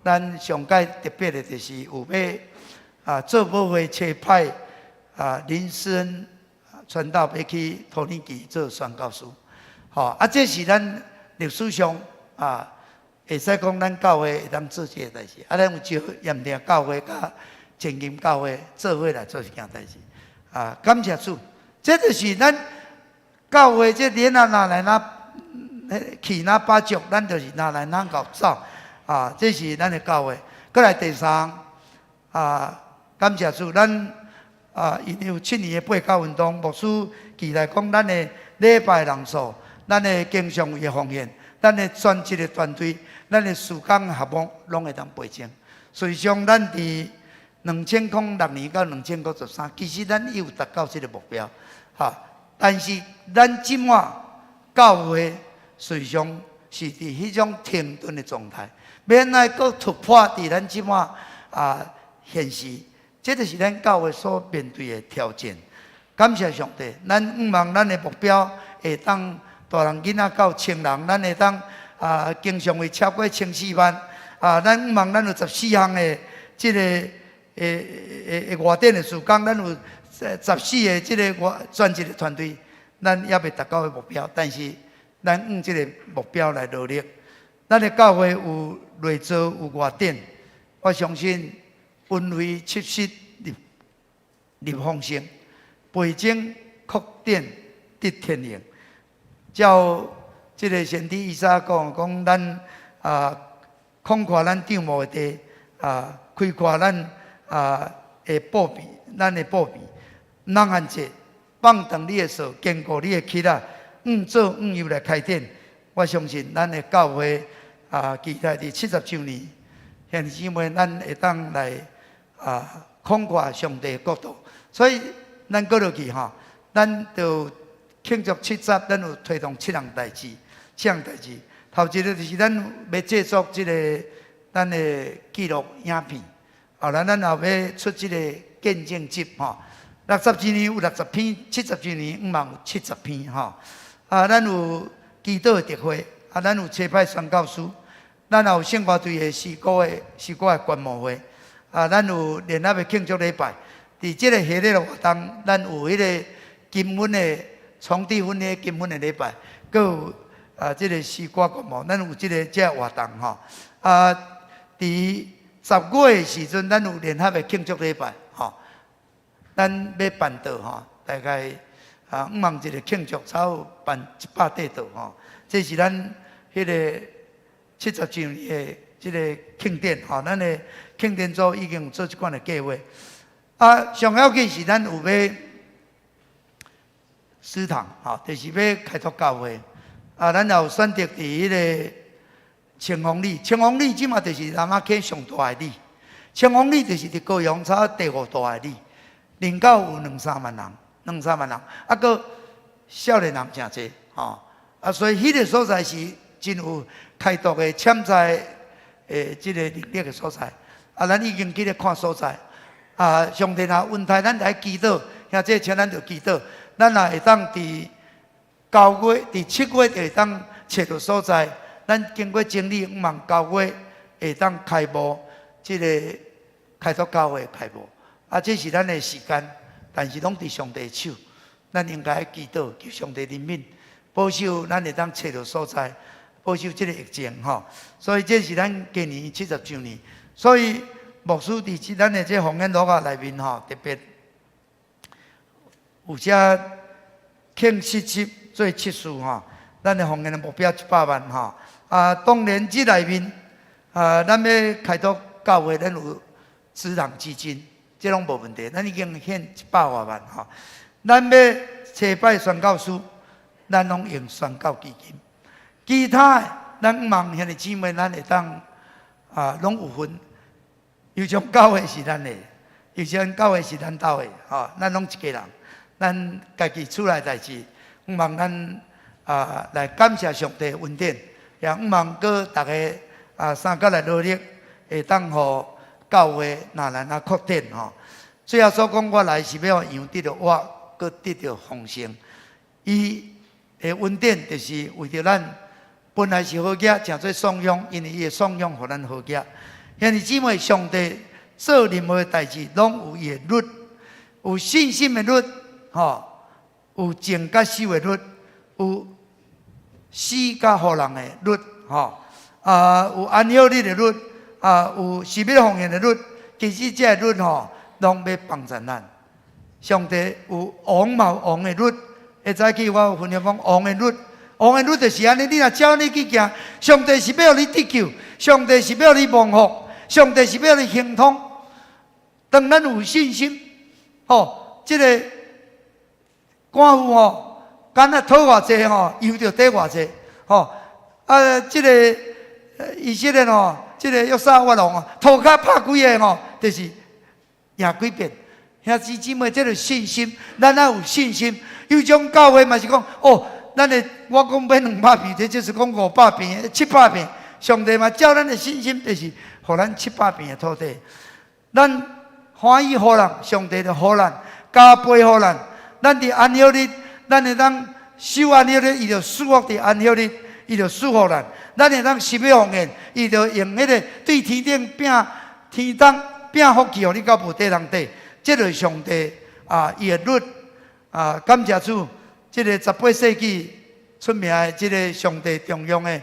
咱上届特别的就是有要做母会车派林思恩传道要去土耳其做宣教师。这是咱历史上会使讲，咱教会会当做这个代志，咱有招盐埕教会甲前金教会做伙来做这件代志。感谢主，这就是咱教会这年哪来去哪把足，咱就是哪来搞走。这是咱的教会。过来第三，感谢主，咱因有7年的背教运动，牧师期待讲咱的礼拜人数，咱的经常的奉献，咱的专职的团队。咱的事工项目拢会当倍增，所以上咱伫2006年到2013，其实咱有达到这个目标，但是咱即马教会实际上是伫迄种停顿的状态，免来搁突破伫咱即马现实，这就是咱教会所面对的挑战。感谢上帝，咱毋望咱的目标会当大人囡仔到1000人，咱会当。经常会超过14万，咱毋望咱有14项的这个外展的事工，咱有14个这个专职的团队，咱也未达到的目标，但是咱用这个目标来努力。咱的教会有内造有外展，我相信恩惠七实立丰盛，倍增扩展得天灵，照。这个先知以赛讲咱空阔咱帐幕的地，开阔咱的布庇，咱的布庇，人限制，放长你的手，坚固你的膝做又来开展。我相信咱的教会期待伫70周年，兄弟姊妹，咱会当来空阔上帝的国度。所以咱过落去咱就庆祝70，咱有推动7项代志。这样代志，头一个就是咱要制作这个咱的纪录影片，后来咱也要出这个见证集60周年有60篇，70周年毋望有70篇咱有祈祷的特会咱有车派宣教师，咱也有圣歌队的诗歌的观摩会，咱有联合的庆祝礼拜。伫即个系列活动，咱有迄个金粉的从地粉的金粉的礼拜，佮有即个诗歌观摩，咱有即个活动吼。伫10月的时阵，咱有联合的庆祝礼拜吼，咱要办桌吼，大概5万一个庆祝，差有办100块桌吼。这是咱迄个70周年的即个庆典吼，咱的庆典组已经有做一款的计划。上要紧是咱有要师堂吼，就是要开拓教会。咱也有选择伫迄个清风里，清风里即马就是南仔溪上大的里，清风里就是伫高雄差第5大的里，人口有2-3万人，2-3万人，佮少年人诚济吼。所以迄个所在是真有开拓的潜在的即个能力的所在。咱已经去咧看所在。上帝若允许咱来祈祷，兄弟请咱着祈祷，咱也会当伫9月、伫7月就会当找到所在。咱经过整理，5万9月会当开幕，即个开拓教会开幕。这是咱的时间，但是拢伫上帝手，咱应该祈祷，求上帝怜悯，保守咱会当找到所在，保守即个疫情吼。所以这是咱今年70周年，所以。牧师伫咱的这方言录内面吼，特别有写庆70做7事吼，咱的方言的目标100万吼。当然这内面咱要开拓教会，咱有私人基金，这拢无问题，咱已经献100多万吼。咱要车派宣教师，咱拢用宣教基金。其他的咱5万兄弟姊妹，咱会当拢有分。有种教会是咱的，有种教会是咱斗的，咱拢一家人，咱家己厝内代志，希望咱来感谢上帝恩典，也希望各大家三角来努力，会当互教会哪能扩展吼。最后所讲，我来是要让得到我，佮得到丰盛。伊的恩典就是为着咱本来是好囝，诚做颂扬，因为伊的颂扬互咱好囝。兄弟姊妹，上帝做任何代志，拢有伊的律，有信心的律，有静甲守的律，有死甲互人的律，有安息日的律，有十一奉献的律。其实这律拢要帮助咱。上帝有王嘛有王的律，会早起我有分享讲王的律。王的律就是安尼，你若照你去行，上帝是要你得救，上帝是要你蒙福。上帝是要你行通，当咱有信心，这个寡妇干那讨偌济又着得偌济，这个以色列这个约沙法王涂骹拍几个就是赢几遍。兄弟姊妹，这个信心，咱也有信心。有种教会嘛是讲，咱的我讲买200遍，这就是讲500遍、700遍。上帝嘛，照咱的信心，就是互咱700遍的土地。咱欢喜互人，上帝就互咱，加倍互咱。咱伫安息日，咱会当守安息日，伊就祝福伫安息日，伊就祝福咱。咱会当十一奉献，伊就用迄个对天顶拼天当拼福气，互你到无地人地。这就是上帝伊的律感谢主，这个18世纪出名的这个上帝重用的。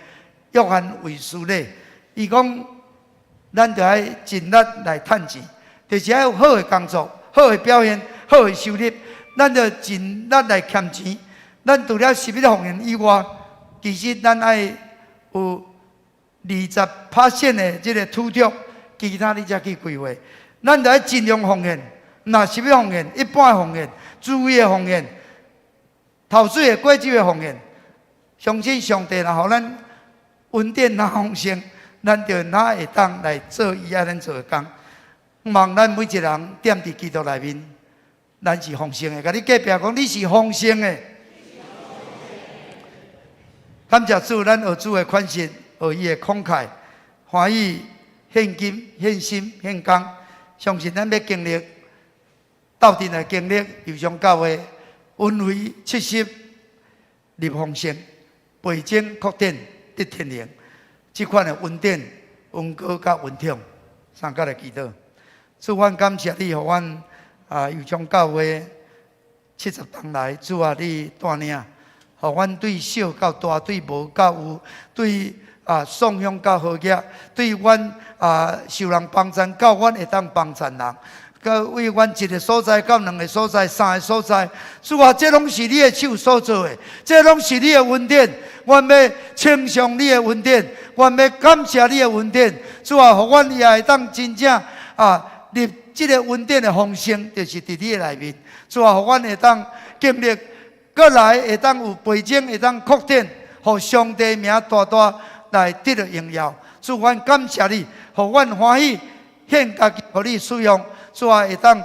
约翰卫斯理，伊讲，咱着爱尽力来趁钱，就是爱有好的工作、好的表现、好的收入，咱着尽力来欠钱。咱除了11奉献以外，其实咱爱有20% 的这个土地，其他你才去规划。咱着爱尽量奉献，那11奉献、一般的奉献、主义的奉献、头水的、果子的奉献，相信上帝啦，互咱。恩典哪丰盛，咱就哪会当来做伊爱咱做的工。希望咱每一个人踮伫基督内面，咱是丰盛的。甲你隔壁讲，你是丰盛的。感谢主，咱学主的款式，学伊的慷慨，欢喜献金、献心、献工。相信咱要经历，斗阵来经历，有上教会恩惠70，立丰盛，倍增扩展。得天灵，这款的恩典、恩膏甲恩宠，三甲来祈祷。主，阮感谢你，互阮有将教会70年来，主啊，你带领，互阮对小到大，对无到有，对送养到好业，对阮受人帮衬，到阮会当帮衬人。到为阮一个所在，到两个所在，三个所在，主啊，这拢是你的手所做的，这拢是你的恩典。阮要称颂你的恩典，阮要感谢你的恩典。主啊，互阮也会当真正入这个恩典的丰盛，就是伫你的内面。主啊，互阮会当经历，过来会当有倍增，会当扩展，互上帝名大大来得到荣耀。主，阮感谢你，互阮欢喜献家己，互你使用。主啊，会当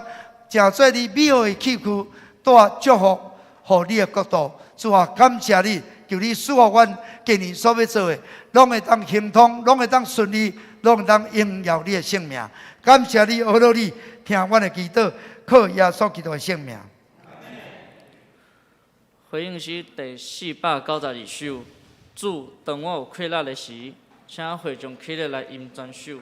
正做你美好的器具，带祝福，互你的国度。主啊，感谢你，求你赐福阮今年所要做的，拢会当行通，拢会当顺利，拢会当荣耀你的性命。感谢你，阿罗你听阮的祈祷，靠耶稣基督的性命。回应是第492首。主，当我有困难的时，请会众起立来吟全首。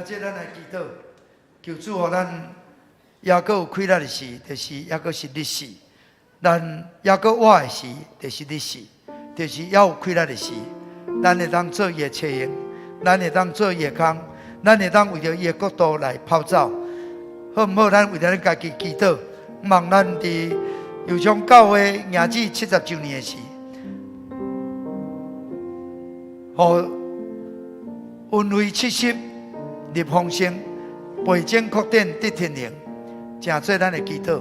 这咱来祈祷，求主互咱也阁有快乐的时，就是也阁是日时；咱也阁活的时，就是日时，就是也有快乐的时。咱会当做伊的车用，咱会当做伊的工，咱会当为着伊的国度来跑走。好毋好？咱为着咱家己祈祷，望咱伫有从教会迎子70周年的时，互恩惠70入丰盛，倍增扩展得天灵，诚做咱的祈祷，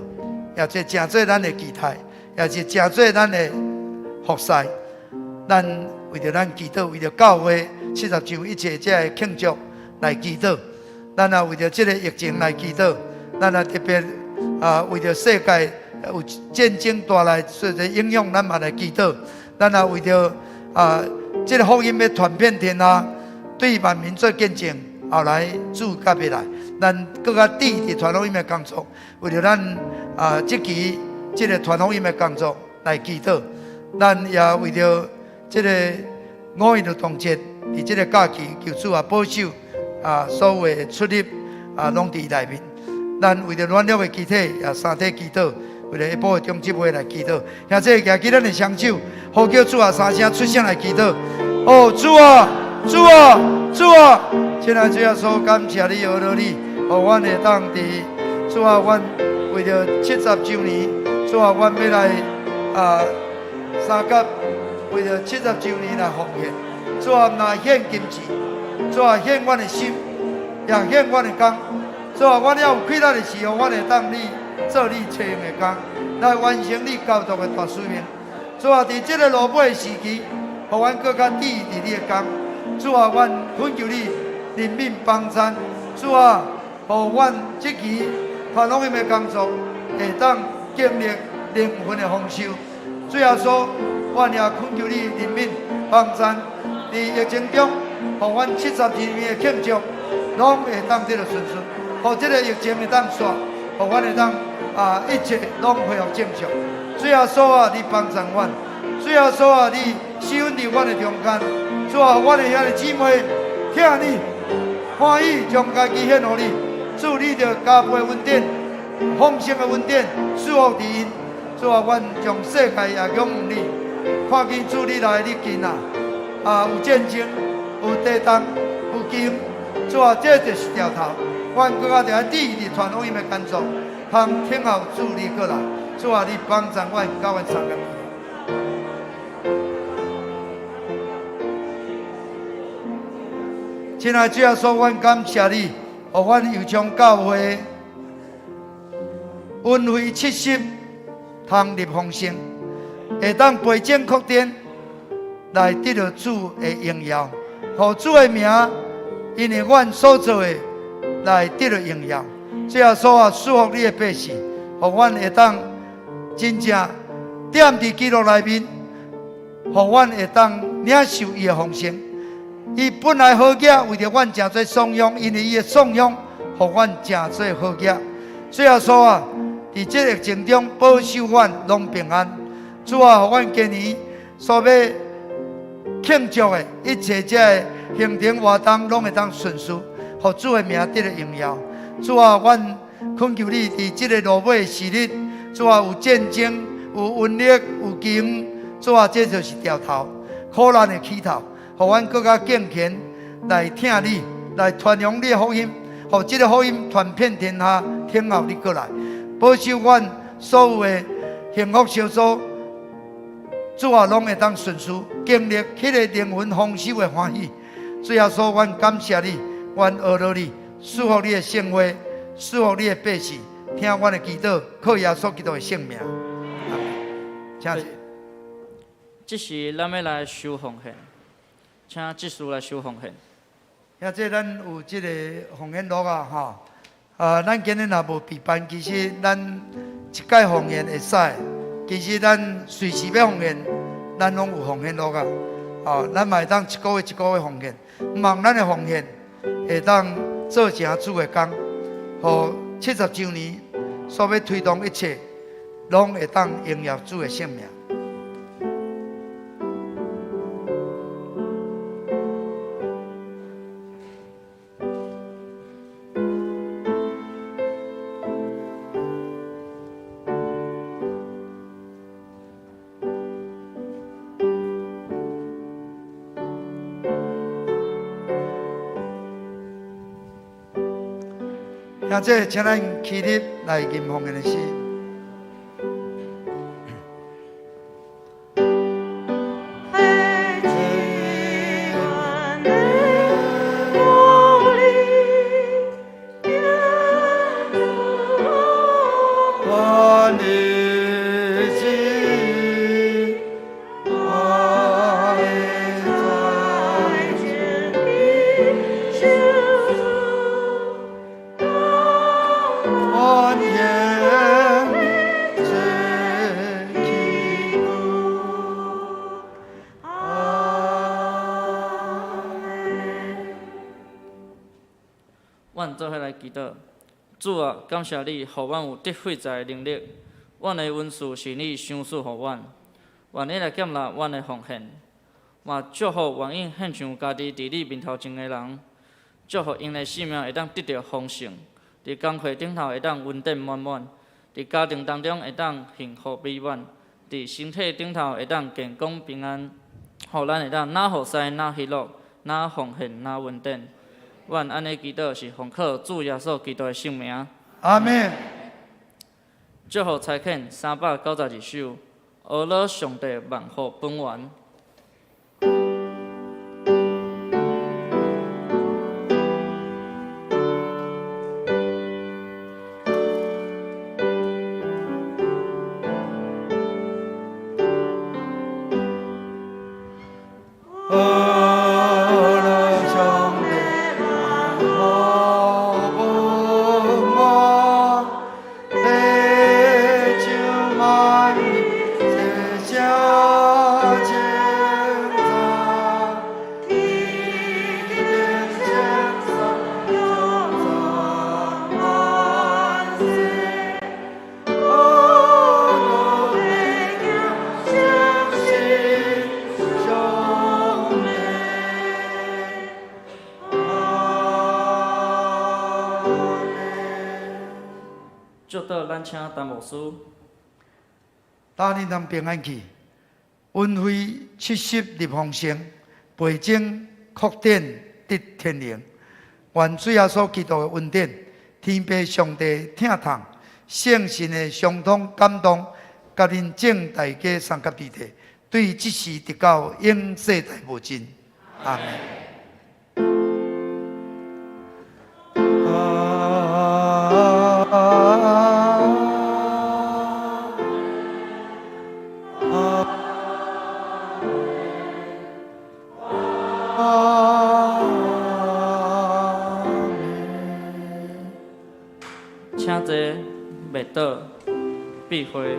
也做诚做咱的期待，也是诚做咱的服侍。咱为着咱祈祷，为着教会70周一切这个庆祝来祈祷。咱也为着这个疫情来祈祷，咱也特别为着世界有战争带来所在影响，咱嘛来祈祷。咱也为着这个福音要传遍天下，对万民做见证。后来主甲要来，咱更加滴伫传福音的工作，为着咱这期这个传福音的工作来祈祷。咱也为着这个5一劳动节，伫这个假期，求主保守所有的出入拢伫内面。咱为着软弱的肢体也三体祈祷，为了下晡的中集会来祈祷。兄弟，举起咱的双手，呼叫主啊三声出声来祈祷。哦，主啊，主啊，主啊！亲爱的主耶稣，感谢你，谢谢你，互阮会当伫主啊，阮为着70周年，主啊，阮要来三甲为着70周年来奉献。主啊，若献金钱，主啊，献阮的心，也献阮的工。主啊，阮要有气力的时候，阮会当你做你找用的工，来完成你交代的大使命。主啊，伫这个落尾的时期，互阮更加注意伫你的工。主啊，阮恳求你怜悯帮衬。主啊，互阮这期传福音的工作会当经历灵魂的丰收。主耶稣，阮也恳求你怜悯帮衬。伫疫情中，互阮72年的庆祝，拢会当得到顺顺。互这个疫情会当煞，互阮会当一切拢恢复正常。主耶稣啊，你帮衬阮。主耶稣啊，你施恩伫阮的中间。主啊，阮的兄弟姊妹，听你欢喜，将家己献互你。主，你着加倍恩典，丰盛的恩典赐福伫因。主啊，阮将世界也仰望你，看见主你来你近有战争，有地动，有金。主啊，这就是条头。阮更加着爱注意伫传福音的工作，通听候主你过来。主啊，你帮助阮，教阮三个。亲爱的主耶稣，阮感谢你，互阮又将教会恩惠70通入丰盛，会当培正扩展，来得到主的荣耀，互主的名，因为阮所做的来得到荣耀。主耶稣啊，祝福你的百姓，互阮会当真正踮伫基督内面，互阮会当领受伊的丰盛。伊本来好囝，为着阮诚侪颂扬，因为伊的颂扬，互阮诚侪好囝。主耶稣啊，伫这疫情中保守阮拢平安。主啊，互阮今年所要庆祝的一切这个行程活动，拢会当顺遂，互主的名得到荣耀。主啊，阮恳求你伫这个落尾的时日，主啊，有战争，有瘟疫，有金，主啊，这就是条头，苦难的起头。互阮更加敬虔来听你，来传扬你的福音，互这个福音传遍天下，听候你过来，保守阮所有的幸福小组，主啊，拢会当顺遂，经历迄个灵魂丰收的欢喜。主耶稣，阮感谢你，阮学了你，祝福你的圣会，祝福你的百姓，听阮的祈祷，靠耶稣基督的圣名。请坐。这时咱要来收奉献。请技术来收奉献。现在咱有这个奉献录啊，咱今日若无备办，其实咱一届奉献会使。其实咱随时要奉献，咱拢有奉献录啊。咱嘛会当一个月一个月奉献，希望咱的奉献会当做成主的工，互70周年所要推动一切，拢会当荣耀主的圣名。现在，请咱起立来吟奉献的诗。阮做伙来祈祷，主啊，感谢你，互阮有得悔在的能力。阮的恩赐是你赏赐互阮，愿你来检纳阮的奉献，嘛祝福愿意献上家己伫你面头前的人，祝福因的性命会当得到丰盛，伫工课顶头会当恩典满满，伫家庭当中会当幸福美满，伫身体顶头会当健康平安，互咱会当哪服侍哪喜乐，哪奉献哪稳定。阮安尼祈祷是奉靠主耶稣基督的圣名。阿门。祝福差遣392首，阿拉上帝万福本源。祝祷咱请陈牧师，大年堂平安去，运费70入丰盛，培正扩展得天灵。愿主耶稣基督的恩典，天父上帝疼痛，圣神的相通感动，甲恁正大家三甲地地，对即时直到永世代无尽。阿门。请坐，袂倒，闭会。